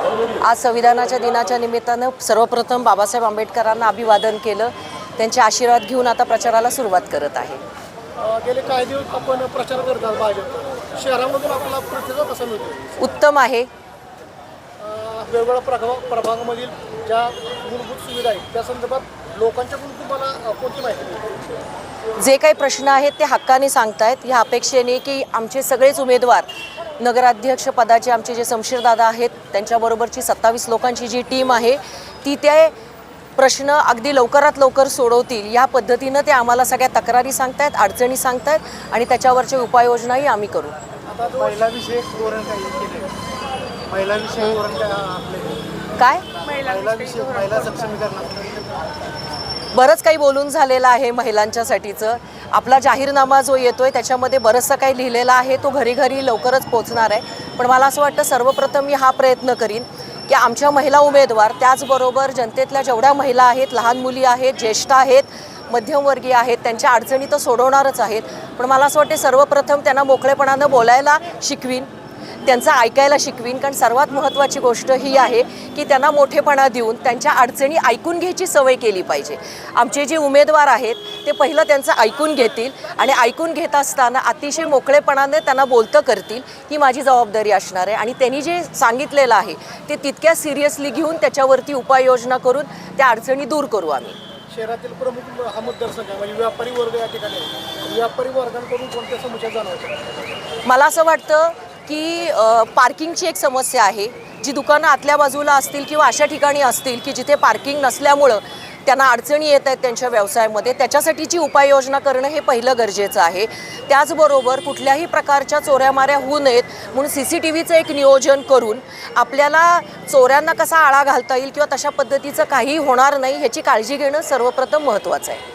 आज संविधानाच्या दिनाच्या निमित्तानं सर्वप्रथम बाबासाहेब आंबेडकरांना अभिवादन केलं. त्यांचे आशीर्वाद घेऊन आता प्रचाराला सुरुवात करत आहे. गेले काही दिवस आपण प्रचार करतात भाजप शहरामधून आपला प्रतिसाद कसा मिळतो? उत्तम आहे. वेगवेगळ्या प्रभागामधील ज्या मूलभूत सुविधा आहेत त्या संदर्भात लोकांच्याकडून तुम्हाला कोणती माहिती मिळते? जे काही प्रश्न आहेत ते हक्काने सांगतायत. ह्या अपेक्षेने की आमचे सगळेच उमेदवार नगराध्यक्ष पदाचे आमचे जे शमशीरदादा आहेत त्यांच्याबरोबरची 27 लोकांची जी टीम आहे ती ते प्रश्न अगदी लवकरात लवकर सोडवतील या पद्धतीनं ते आम्हाला सगळ्या तक्रारी सांगतायत, अडचणी सांगतायत आणि त्याच्यावरच्या उपाययोजनाही आम्ही करू. महिला विषय काय महिला सक्षमीकरण बरंच काही बोलून झालेलं आहे महिलांच्यासाठीचं. आपला जाहीरनामा जो येतोय त्याच्यामध्ये बरंचसं काही लिहिलेलं आहे. तो घरी घरी लवकरच पोहोचणार आहे. पण मला असं वाटतं सर्वप्रथम मी हा प्रयत्न करीन की आमच्या महिला उमेदवार त्याचबरोबर जनतेतल्या जेवढ्या महिला आहेत, लहान मुली आहेत, ज्येष्ठ आहेत, मध्यमवर्गीय आहेत, त्यांच्या अडचणी तर सोडवणारच आहेत. पण मला असं वाटते सर्वप्रथम त्यांना मोकळेपणानं बोलायला शिकवीन, त्यांचं ऐकायला शिकवीन. कारण सर्वात महत्त्वाची गोष्ट ही आहे की त्यांना मोठेपणा देऊन त्यांच्या अडचणी ऐकून घ्यायची सवय केली पाहिजे. आमचे जे उमेदवार आहेत ते पहिलं त्यांचं ऐकून घेतील आणि ऐकून घेत असताना अतिशय मोकळेपणाने त्यांना बोलतं करतील ही माझी जबाबदारी असणार आहे. आणि त्यांनी जे सांगितलेलं आहे ते तितक्या सिरियसली घेऊन त्याच्यावरती उपाययोजना करून त्या अडचणी दूर करू आम्ही. शहरातील प्रमुख हा मतदारसंघ आहे, म्हणजे व्यापारी वर्ग या ठिकाणी आहे. व्यापारी वर्गांकडून कोणत्या समस्या जाणवतात? मला असं वाटतं की पार्किंगची एक समस्या आहे. जी दुकानं आतल्या बाजूला असतील किंवा अशा ठिकाणी असतील की जिथे पार्किंग नसल्यामुळं त्यांना अडचणी येत आहेत त्यांच्या व्यवसायामध्ये, त्याच्यासाठीची उपाययोजना करणं हे पहिलं गरजेचं आहे. त्याचबरोबर कुठल्याही प्रकारच्या चोऱ्यामाऱ्या होऊ नयेत म्हणून CCTVचं एक नियोजन करून आपल्याला चोऱ्यांना कसा आळा घालता येईल किंवा तशा पद्धतीचं काही होणार नाही ह्याची काळजी घेणं सर्वप्रथम महत्त्वाचं आहे.